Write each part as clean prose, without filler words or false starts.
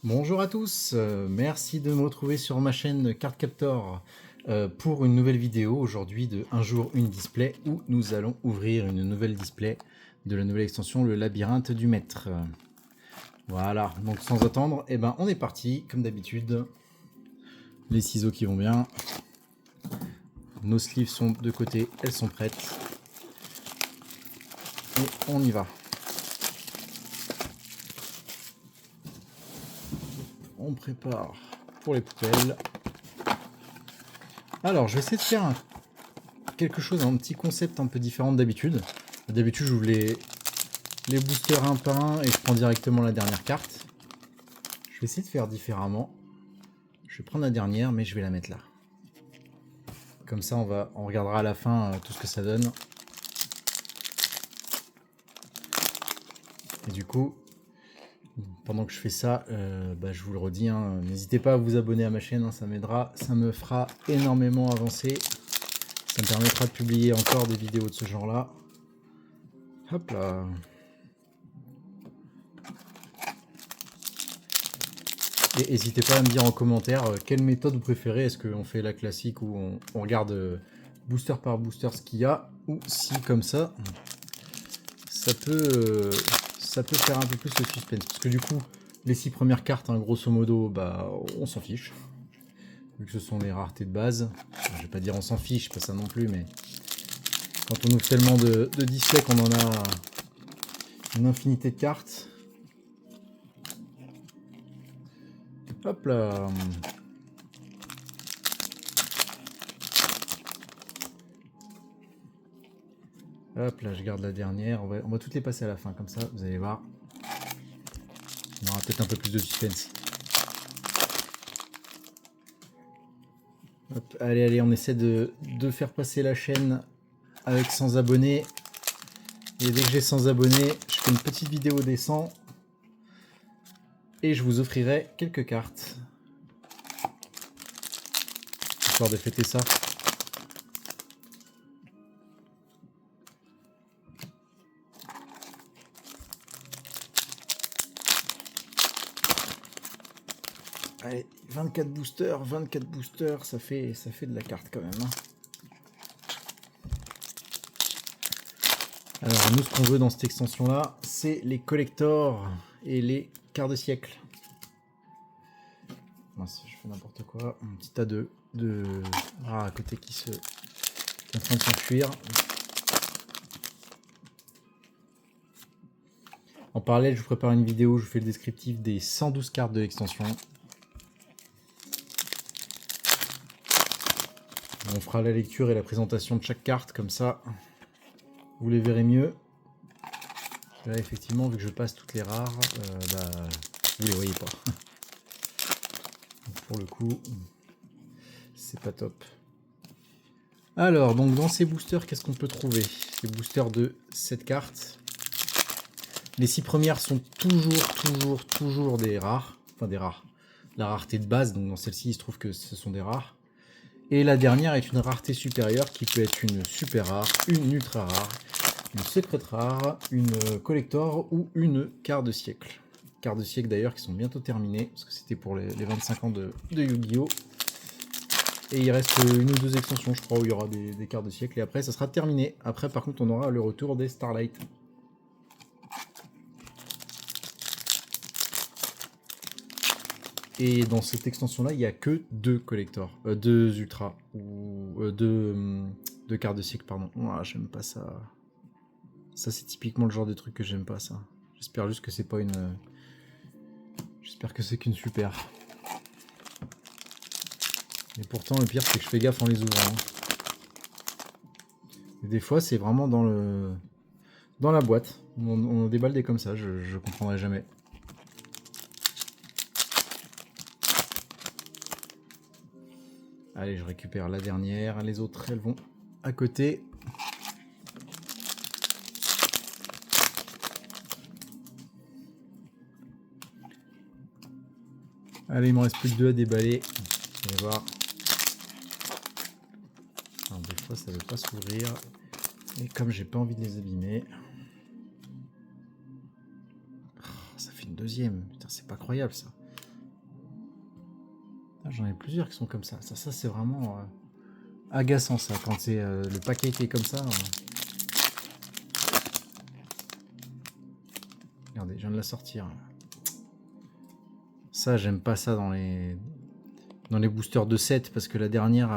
Bonjour à tous, merci de me retrouver sur ma chaîne Cardcaptor pour une nouvelle vidéo aujourd'hui de Un jour une display où nous allons ouvrir une nouvelle display de la nouvelle extension Le Labyrinthe du Maître. Voilà, donc sans attendre, on est parti comme d'habitude. Les ciseaux qui vont bien. Nos sleeves sont de côté, elles sont prêtes. Et on y va. On prépare pour les poubelles. Alors, je vais essayer de faire quelque chose, un petit concept un peu différent d'habitude. D'habitude, j'ouvre les boosters un par un et je prends directement la dernière carte. Je vais essayer de faire différemment. Je vais prendre la dernière, mais je vais la mettre là. Comme ça, on regardera à la fin tout ce que ça donne. Et du coup, pendant que je fais ça, je vous le redis, n'hésitez pas à vous abonner à ma chaîne, ça m'aidera, ça me fera énormément avancer. Ça me permettra de publier encore des vidéos de ce genre-là. Hop là. Et n'hésitez pas à me dire en commentaire quelle méthode vous préférez. Est-ce qu'on fait la classique où on regarde booster par booster ce qu'il y a, ou si comme ça, ça peut faire un peu plus le suspense. Parce que du coup, les 6 premières cartes, grosso modo, on s'en fiche. Vu que ce sont les raretés de base. Je vais pas dire on s'en fiche, pas ça non plus, mais quand on ouvre tellement de displays qu'on en a une infinité de cartes. Hop là. Hop là, je garde la dernière. On va toutes les passer à la fin, comme ça, vous allez voir. On aura peut-être un peu plus de suspense. Hop, allez, on essaie de faire passer la chaîne avec 100 abonnés. Et dès que j'ai 100 abonnés, je fais une petite vidéo des 100. Et je vous offrirai quelques cartes. Histoire de fêter ça. Allez, 24 boosters, ça fait de la carte quand même. Alors nous, ce qu'on veut dans cette extension là, c'est les collectors et les quarts de siècle. Mince, je fais n'importe quoi. Un petit tas de rares à côté qui est en train de s'enfuir. En parallèle, je vous prépare une vidéo où je vous fais le descriptif des 112 cartes de l'extension. On fera la lecture et la présentation de chaque carte, comme ça vous les verrez mieux. Là, effectivement, vu que je passe toutes les rares, vous les voyez pas. Donc, pour le coup, c'est pas top. Alors, donc dans ces boosters, qu'est-ce qu'on peut trouver? Ces boosters de 7 cartes. Les 6 premières sont toujours des rares. Enfin, des rares. La rareté de base, donc dans celle-ci, il se trouve que ce sont des rares. Et la dernière est une rareté supérieure qui peut être une super rare, une ultra rare, une secrète rare, une collector ou une quart de siècle. Quart de siècle d'ailleurs qui sont bientôt terminés, parce que c'était pour les 25 ans de Yu-Gi-Oh! Et il reste une ou deux extensions, je crois, où il y aura des quarts de siècle, et après ça sera terminé. Après, par contre, on aura le retour des Starlight. Et dans cette extension-là, il n'y a que deux collectors, deux ultras, ou deux quarts de siècle, pardon. Ah, j'aime pas ça. Ça, c'est typiquement le genre de truc que j'aime pas, ça. J'espère juste que c'est pas une... J'espère que c'est qu'une super. Et pourtant, le pire, c'est que je fais gaffe en les ouvrant. Et des fois, c'est vraiment dans la boîte. On déballe des comme ça, je comprendrai jamais. Allez, je récupère la dernière. Les autres, elles vont à côté. Allez, il m'en reste plus que deux à déballer. Vous allez voir. Alors, des fois, ça veut pas s'ouvrir. Et comme j'ai pas envie de les abîmer... Oh, ça fait une deuxième. Putain, c'est pas croyable, ça. Ah, j'en ai plusieurs qui sont comme ça. Ça c'est vraiment agaçant ça. Quand c'est le paquet qui est comme ça. Regardez, je viens de la sortir. Ça, j'aime pas ça dans les boosters de 7 parce que la dernière,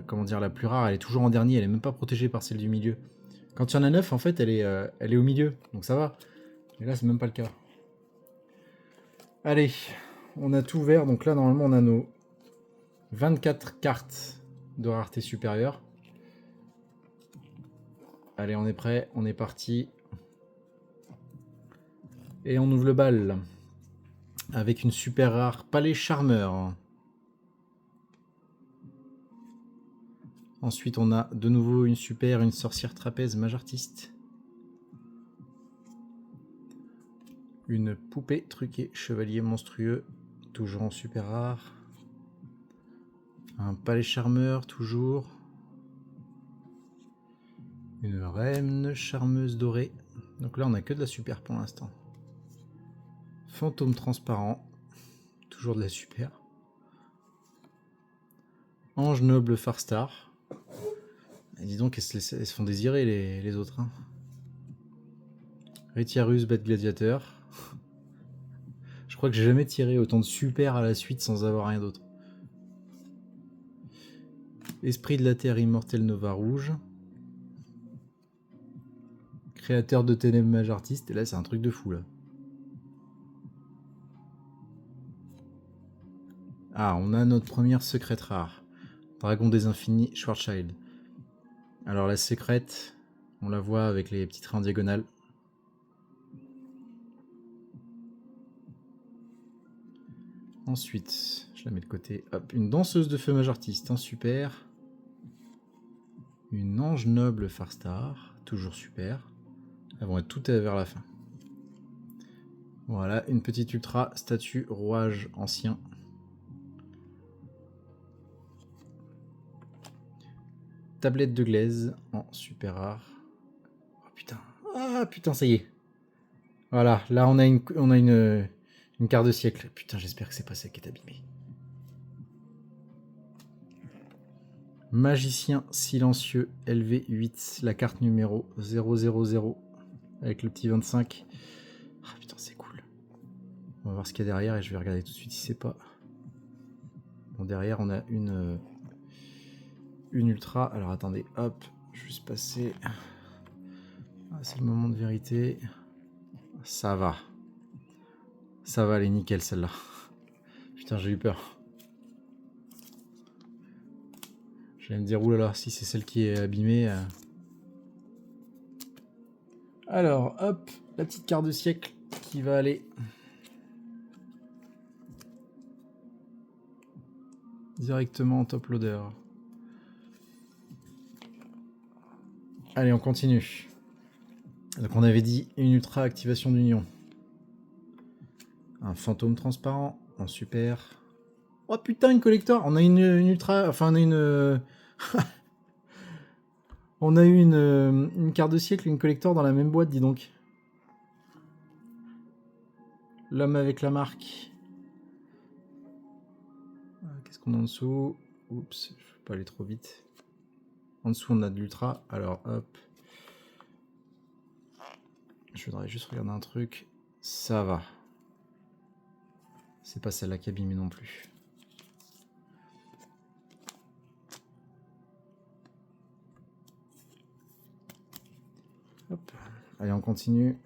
comment dire, la plus rare, elle est toujours en dernier. Elle est même pas protégée par celle du milieu. Quand il y en a 9, en fait, elle est au milieu. Donc ça va. Mais là, c'est même pas le cas. Allez, on a tout ouvert. Donc là, normalement, on a nos 24 cartes de rareté supérieure. Allez, on est prêt. On est parti. Et on ouvre le bal. Avec une super rare Palais Charmeur. Ensuite, on a de nouveau une sorcière trapèze mage artiste. Une poupée truquée chevalier monstrueux, toujours en super rare. Un palais charmeur, toujours. Une reine charmeuse dorée. Donc là, on a que de la super pour l'instant. Fantôme transparent, toujours de la super. Ange noble Farstar. Et dis donc, elles se font désirer les autres. Hein. Rétiarus bête gladiateur. Je crois que j'ai jamais tiré autant de super à la suite sans avoir rien d'autre. Esprit de la terre immortel Nova rouge. Créateur de ténèbres mage artiste. Et là, c'est un truc de fou, là. Ah, on a notre première secrète rare. Dragon des Infinis, Schwarzschild. Alors, la secrète, on la voit avec les petits traits en diagonale. Ensuite, je la mets de côté. Hop, une danseuse de feu mage artiste, un super. Une ange noble Farstar, toujours super. Elles vont être toutes vers la fin. Voilà, une petite ultra statue rouage ancien. Tablette de glaise en super rare. Oh putain. Ah putain, ça y est. Voilà, là on a une carte de siècle. Putain, j'espère que c'est pas celle qui est abîmée. Magicien silencieux LV8, la carte numéro 000 avec le petit 25. Ah putain, c'est cool. On va voir ce qu'il y a derrière et je vais regarder tout de suite si c'est pas. Bon, derrière on a une ultra. Alors attendez, hop, je vais juste passer. Ah, c'est le moment de vérité. Ça va. Ça va, elle est nickel celle-là. Putain, j'ai eu peur. J'allais me dire, oulala, si c'est celle qui est abîmée. Alors, hop, la petite carte de siècle qui va aller directement en top loader. Allez, on continue. Donc on avait dit une ultra activation d'union. Un fantôme transparent en super. Oh putain, une collector. On a une ultra, enfin on a une on a eu une carte de siècle et une collector dans la même boîte, dis donc. L'homme avec la marque. Qu'est-ce qu'on a en dessous? Oups, je ne vais pas aller trop vite. En dessous, on a de l'ultra. Alors, hop. Je voudrais juste regarder un truc. Ça va. C'est pas celle-là qui a abîmé non plus. Hop. Allez, on continue.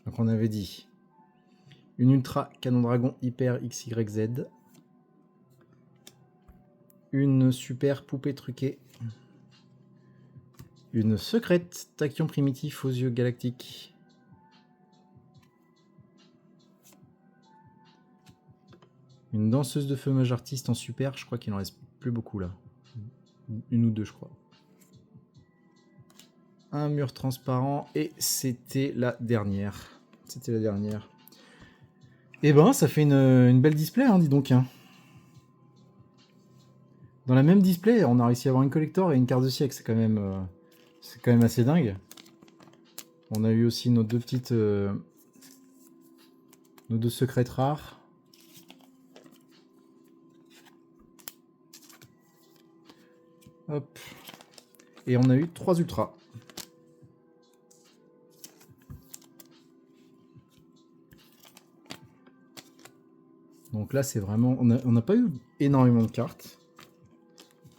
Donc, on avait dit une ultra canon dragon hyper XYZ. Une super poupée truquée. Une secrète tachyon primitif aux yeux galactiques. Une danseuse de feu mage artiste en super. Je crois qu'il en reste plus beaucoup là. Une ou deux, je crois. Un mur transparent. Et c'était la dernière. C'était la dernière. Et ben, ça fait une belle display, hein, dis donc. Hein. Dans la même display, on a réussi à avoir une collector et une carte de siècle. C'est quand même assez dingue. On a eu aussi nos deux petites... nos deux secrètes rares. Hop. Et on a eu 3 ultras. Donc là, c'est vraiment... On n'a pas eu énormément de cartes.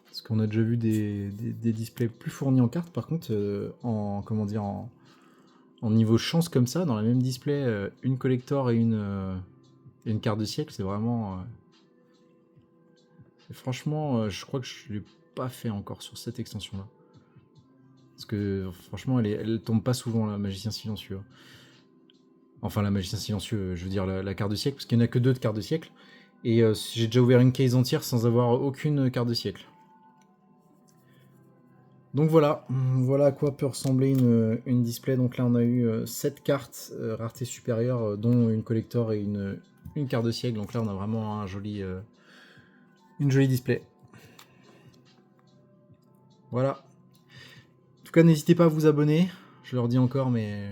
Parce qu'on a déjà vu des displays plus fournis en cartes. Par contre, en niveau chance comme ça, dans la même display, une collector et une carte de siècle, c'est vraiment... franchement, je crois que je ne l'ai pas fait encore sur cette extension-là. Parce que franchement, elle tombe pas souvent, la magicien silencieux. Enfin, la magicien silencieux, je veux dire la carte de siècle, parce qu'il n'y en a que 2 de carte de siècle. Et j'ai déjà ouvert une case entière sans avoir aucune carte de siècle. Donc voilà à quoi peut ressembler une display. Donc là on a eu 7 cartes rareté supérieure, dont une collector et une carte de siècle. Donc là on a vraiment une jolie display. Voilà. En tout cas n'hésitez pas à vous abonner, je le redis encore, mais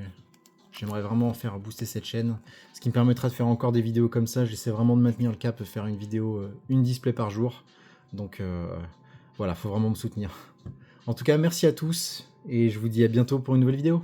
j'aimerais vraiment faire booster cette chaîne, ce qui me permettra de faire encore des vidéos comme ça. J'essaie vraiment de maintenir le cap, de faire une vidéo, une display par jour. Donc voilà, faut vraiment me soutenir. En tout cas, merci à tous, et je vous dis à bientôt pour une nouvelle vidéo.